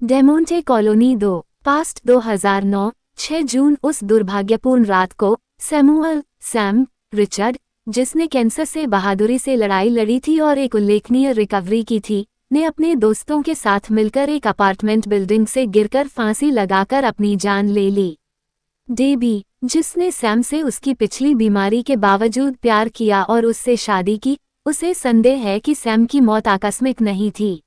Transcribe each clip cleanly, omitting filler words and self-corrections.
डेमोंटे colony 2 past 2009 6 जून। उस दुर्भाग्यपूर्ण रात को सैम रिचर्ड, जिसने कैंसर से बहादुरी से लड़ाई लड़ी थी और एक उल्लेखनीय रिकवरी की थी, ने अपने दोस्तों के साथ मिलकर एक अपार्टमेंट बिल्डिंग से गिरकर फांसी लगाकर अपनी जान ले ली। डेबी, जिसने सैम से उसकी पिछली बीमारी के बावजूद प्यार किया और उससे शादी की, उसे संदेह है कि सैम की मौत आकस्मिक नहीं थी।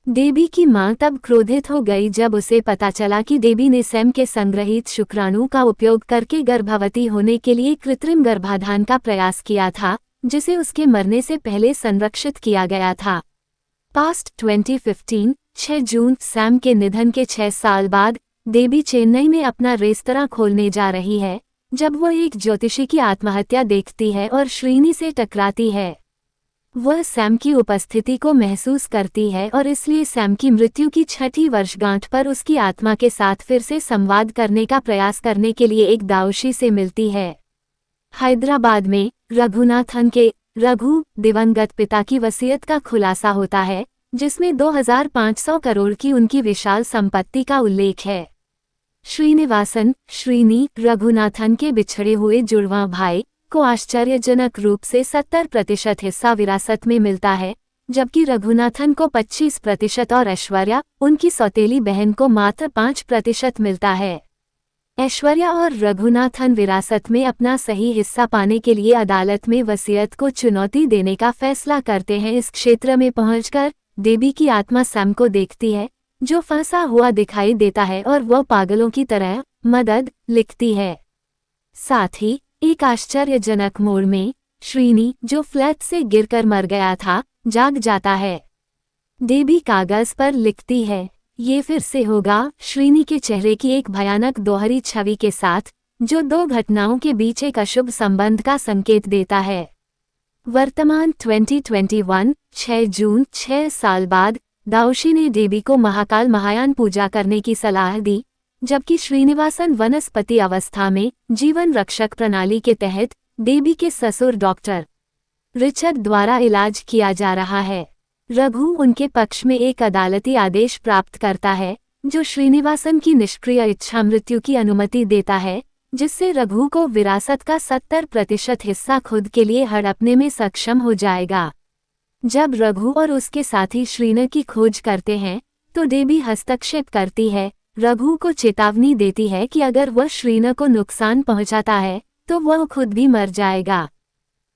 डेबी की मां तब क्रोधित हो गई जब उसे पता चला कि डेबी ने सैम के संग्रहित शुक्राणु का उपयोग करके गर्भवती होने के लिए कृत्रिम गर्भाधान का प्रयास किया था, जिसे उसके मरने से पहले संरक्षित किया गया था। पास्ट 2015 6 जून। सैम के निधन के 6 साल बाद डेबी चेन्नई में अपना रेस्तरां खोलने जा रही है, जब वह एक ज्योतिषी की आत्महत्या देखती है और श्रीनी से टकराती है। वह सैम की उपस्थिति को महसूस करती है और इसलिए सैम की मृत्यु की 6ठी वर्षगांठ पर उसकी आत्मा के साथ फिर से संवाद करने का प्रयास करने के लिए एक दाऊशी से मिलती है। हैदराबाद में रघुनाथन के दिवंगत पिता की वसीयत का खुलासा होता है, जिसमें 2500 करोड़ की उनकी विशाल संपत्ति का उल्लेख है। श्रीनी रघुनाथन के बिछड़े हुए जुड़वां भाई को आश्चर्यजनक रूप से 70% हिस्सा विरासत में मिलता है, जबकि रघुनाथन को 25% और ऐश्वर्या, उनकी सौतेली बहन को मात्र 5% मिलता है। ऐश्वर्या और रघुनाथन विरासत में अपना सही हिस्सा पाने के लिए अदालत में वसीयत को चुनौती देने का फैसला करते हैं। इस क्षेत्र में पहुंचकर डेबी की आत्मा सैम को देखती है, जो फंसा हुआ दिखाई देता है, और वह पागलों की तरह मदद लिखती है। साथ ही एक आश्चर्यजनक मोड़ में श्रीनी, जो फ्लैट से गिरकर मर गया था, जाग जाता है। डेबी कागज पर लिखती है, ये फिर से होगा, श्रीनी के चेहरे की एक भयानक दोहरी छवि के साथ, जो 2 घटनाओं के बीच एक अशुभ संबंध का संकेत देता है। वर्तमान 2021 6 जून। 6 साल बाद दाऊशी ने डेबी को महाकाल महायान पूजा करने की सलाह दी, जबकि श्रीनिवासन वनस्पति अवस्था में जीवन रक्षक प्रणाली के तहत डेबी के ससुर डॉक्टर रिचर्ड द्वारा इलाज किया जा रहा है। रघु उनके पक्ष में एक अदालती आदेश प्राप्त करता है, जो श्रीनिवासन की निष्क्रिय इच्छा मृत्यु की अनुमति देता है, जिससे रघु को विरासत का 70% हिस्सा खुद के लिए हड़पने में सक्षम हो जाएगा। जब रघु और उसके साथी श्रीन की खोज करते हैं, तो डेबी हस्तक्षेप करती है, रघु को चेतावनी देती है कि अगर वह श्रीन को नुकसान पहुंचाता है, तो वह खुद भी मर जाएगा।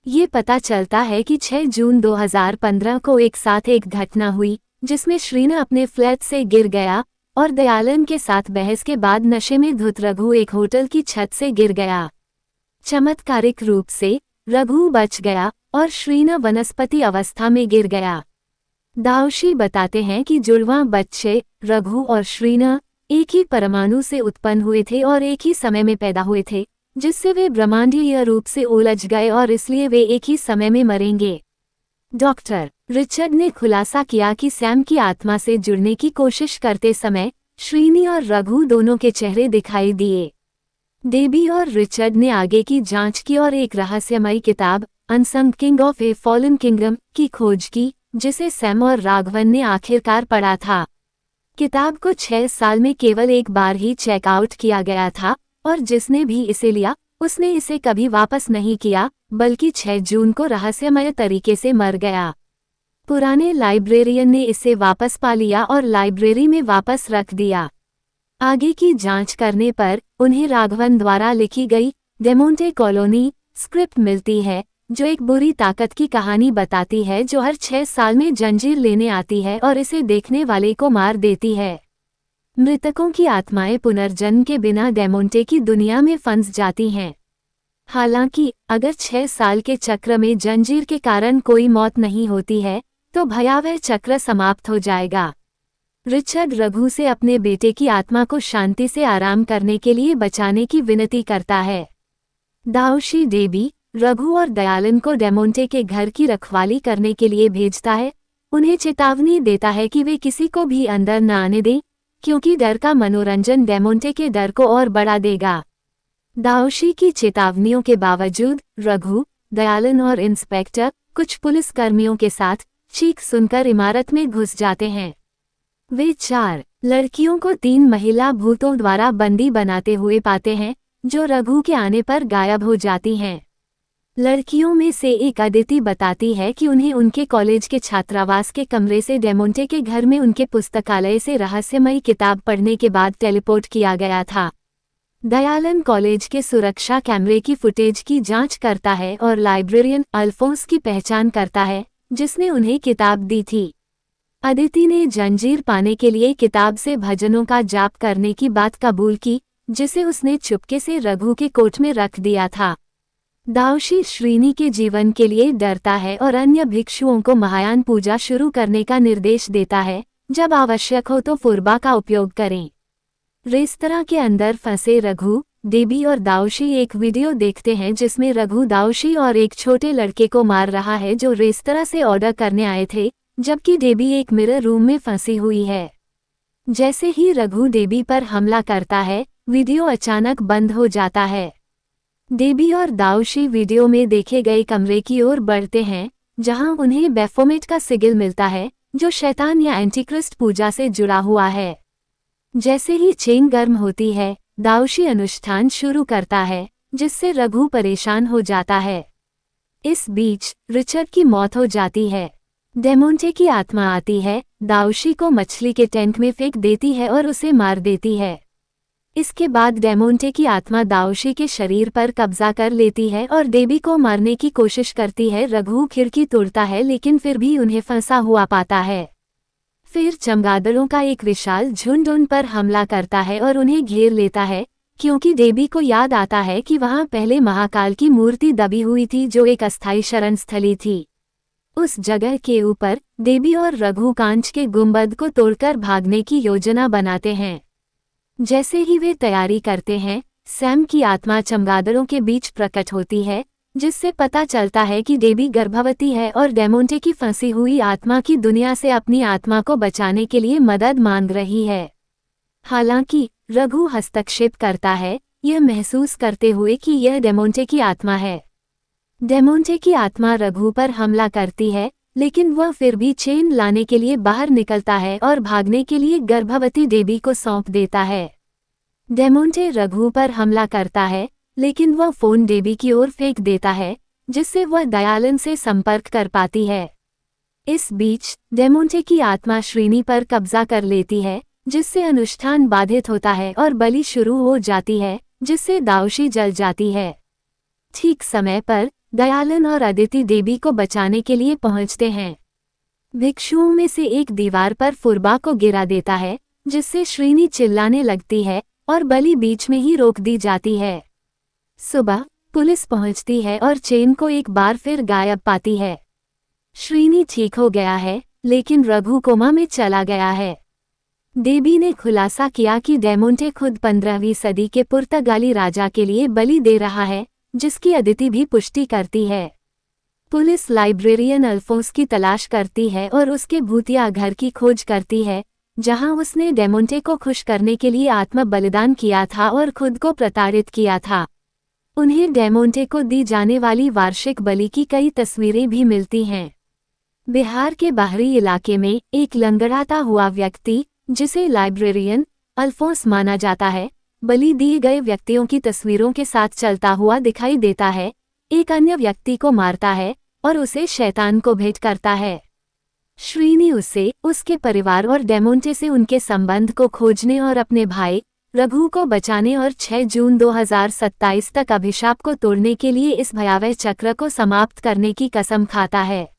ये पता चलता है कि 6 जून 2015 को एक साथ एक घटना हुई, जिसमें श्रीन अपने फ्लैट से गिर गया और दयालन के साथ बहस के बाद नशे में धुत रघु एक होटल की छत से गिर गया। चमत्कारिक रूप से रघु बच गया और श्रीन वनस्पति अवस्था में गिर गया। दाऊशी बताते हैं कि जुड़वां बच्चे रघु और श्रीन एक ही परमाणु से उत्पन्न हुए थे और एक ही समय में पैदा हुए थे, जिससे वे ब्रह्मांडीय रूप से उलझ गए और इसलिए वे एक ही समय में मरेंगे। डॉक्टर रिचर्ड ने खुलासा किया कि सैम की आत्मा से जुड़ने की कोशिश करते समय श्रीनी और रघु दोनों के चेहरे दिखाई दिए। डेबी और रिचर्ड ने आगे की जांच की और एक रहस्यमयी किताब unsung king of A fallen kingdom की खोज की, जिसे सैम और राघवन ने आखिरकार पढ़ा था। किताब को 6 साल में केवल एक बार ही चेकआउट किया गया था, और जिसने भी इसे लिया उसने इसे कभी वापस नहीं किया, बल्कि 6 जून को रहस्यमय तरीके से मर गया। पुराने लाइब्रेरियन ने इसे वापस पा लिया और लाइब्रेरी में वापस रख दिया। आगे की जांच करने पर उन्हें राघवन द्वारा लिखी गई डेमोंटे कॉलोनी स्क्रिप्ट मिलती है, जो एक बुरी ताकत की कहानी बताती है, जो हर 6 साल में जंजीर लेने आती है और इसे देखने वाले को मार देती है। मृतकों की आत्माएं पुनर्जन्म के बिना डेमोंटे की दुनिया में फंस जाती हैं। हालांकि अगर 6 साल के चक्र में जंजीर के कारण कोई मौत नहीं होती है, तो भयावह चक्र समाप्त हो जाएगा। रिचर्ड रघु से अपने बेटे की आत्मा को शांति से आराम करने के लिए बचाने की विनती करता है। दाऊशी डेबी, रघु और दयालन को डेमोंटे के घर की रखवाली करने के लिए भेजता है। उन्हें चेतावनी देता है कि वे किसी को भी अंदर न आने दें, क्योंकि डर का मनोरंजन डेमोंटे के डर को और बढ़ा देगा। दाऊशी की चेतावनियों के बावजूद रघु, दयालन और इंस्पेक्टर कुछ पुलिसकर्मियों के साथ चीख सुनकर इमारत में घुस जाते हैं। वे 4 लड़कियों को 3 महिला भूतों द्वारा बंदी बनाते हुए पाते हैं, जो रघु के आने पर गायब हो जाती हैं। लड़कियों में से एक अदिति बताती है कि उन्हें उनके कॉलेज के छात्रावास के कमरे से डेमोंटे के घर में उनके पुस्तकालय से रहस्यमयी किताब पढ़ने के बाद टेलीपोर्ट किया गया था। दयालन कॉलेज के सुरक्षा कैमरे की फुटेज की जांच करता है और लाइब्रेरियन अल्फोंस की पहचान करता है, जिसने उन्हें किताब दी थी। अदिति ने जंजीर पाने के लिए किताब से भजनों का जाप करने की बात कबूल की, जिसे उसने चुपके से रघु के कोट में रख दिया था। दाऊशी श्रीनी के जीवन के लिए डरता है और अन्य भिक्षुओं को महायान पूजा शुरू करने का निर्देश देता है। जब आवश्यक हो तो फुरबा का उपयोग करें। रेस्तरां के अंदर फंसे रघु, डेबी और दाऊशी एक वीडियो देखते हैं जिसमें रघु दाऊशी और एक छोटे लड़के को मार रहा है जो रेस्तरां से ऑर्डर करने आए थे, जबकि डेबी एक मिरर रूम में फंसी हुई है। जैसे ही रघु डेबी पर हमला करता है, वीडियो अचानक बंद हो जाता है। डेबी और दाऊशी वीडियो में देखे गए कमरे की ओर बढ़ते हैं, जहां उन्हें बेफोमेट का सिगिल मिलता है, जो शैतान या एंटीक्रिस्ट पूजा से जुड़ा हुआ है। जैसे ही चेन गर्म होती है, दाऊशी अनुष्ठान शुरू करता है, जिससे रघु परेशान हो जाता है। इस बीच रिचर्ड की मौत हो जाती है। डेमोंटे की आत्मा आती है, दाऊशी को मछली के टैंक में फेंक देती है और उसे मार देती है। इसके बाद डेमोंटे की आत्मा दाऊशी के शरीर पर कब्जा कर लेती है और डेबी को मारने की कोशिश करती है। रघु खिड़की तोड़ता है लेकिन फिर भी उन्हें फंसा हुआ पाता है। फिर चमगादड़ों का एक विशाल झुंड उन पर हमला करता है और उन्हें घेर लेता है, क्योंकि डेबी को याद आता है कि वहां पहले महाकाल की मूर्ति दबी हुई थी जो एक अस्थायी शरण स्थली थी। उस जगह के ऊपर डेबी और रघु कांच के गुंबद को तोड़कर भागने की योजना बनाते हैं। जैसे ही वे तैयारी करते हैं, सैम की आत्मा चमगादड़ों के बीच प्रकट होती है, जिससे पता चलता है कि डेबी गर्भवती है और डेमोंटे की फंसी हुई आत्मा की दुनिया से अपनी आत्मा को बचाने के लिए मदद मांग रही है। हालांकि रघु हस्तक्षेप करता है, यह महसूस करते हुए कि यह डेमोंटे की आत्मा है। डेमोंटे की आत्मा रघु पर हमला करती है, लेकिन वह फिर भी चेन लाने के लिए बाहर निकलता है और भागने के लिए गर्भवती डेबी को सौंप देता है। डेमोंटे रघु पर हमला करता है, लेकिन वह फोन डेबी की ओर फेंक देता है, जिससे वह दयालन से संपर्क कर पाती है। इस बीच डेमोंटे की आत्मा श्रीनी पर कब्जा कर लेती है, जिससे अनुष्ठान बाधित होता है और बलि शुरू हो जाती है, जिससे दाऊशी जल जाती है। ठीक समय पर दयालन और अदिति देवी को बचाने के लिए पहुंचते हैं। भिक्षुओं में से एक दीवार पर फुरबा को गिरा देता है, जिससे श्रीनी चिल्लाने लगती है और बलि बीच में ही रोक दी जाती है। सुबह पुलिस पहुंचती है और चेन को एक बार फिर गायब पाती है। श्रीनी ठीक हो गया है, लेकिन रघु कोमा में चला गया है। देवी ने खुलासा किया कि डेमोंटे खुद 15वीं सदी के पुर्तगाली राजा के लिए बलि दे रहा है, जिसकी अदिति भी पुष्टि करती है। पुलिस लाइब्रेरियन अल्फोंस की तलाश करती है और उसके भूतिया घर की खोज करती है, जहां उसने डेमोंटे को खुश करने के लिए आत्म बलिदान किया था और खुद को प्रताड़ित किया था। उन्हें डेमोंटे को दी जाने वाली वार्षिक बलि की कई तस्वीरें भी मिलती हैं। बिहार के बाहरी इलाके में एक लंगड़ाता हुआ व्यक्ति, जिसे लाइब्रेरियन अल्फोंस माना जाता है, बलि दिए गए व्यक्तियों की तस्वीरों के साथ चलता हुआ दिखाई देता है, एक अन्य व्यक्ति को मारता है और उसे शैतान को भेंट करता है। श्रीनी उसे, उसके परिवार और डेमोंटे से उनके संबंध को खोजने और अपने भाई रघु को बचाने और 6 जून 2027 तक अभिशाप को तोड़ने के लिए इस भयावह चक्र को समाप्त करने की कसम खाता है।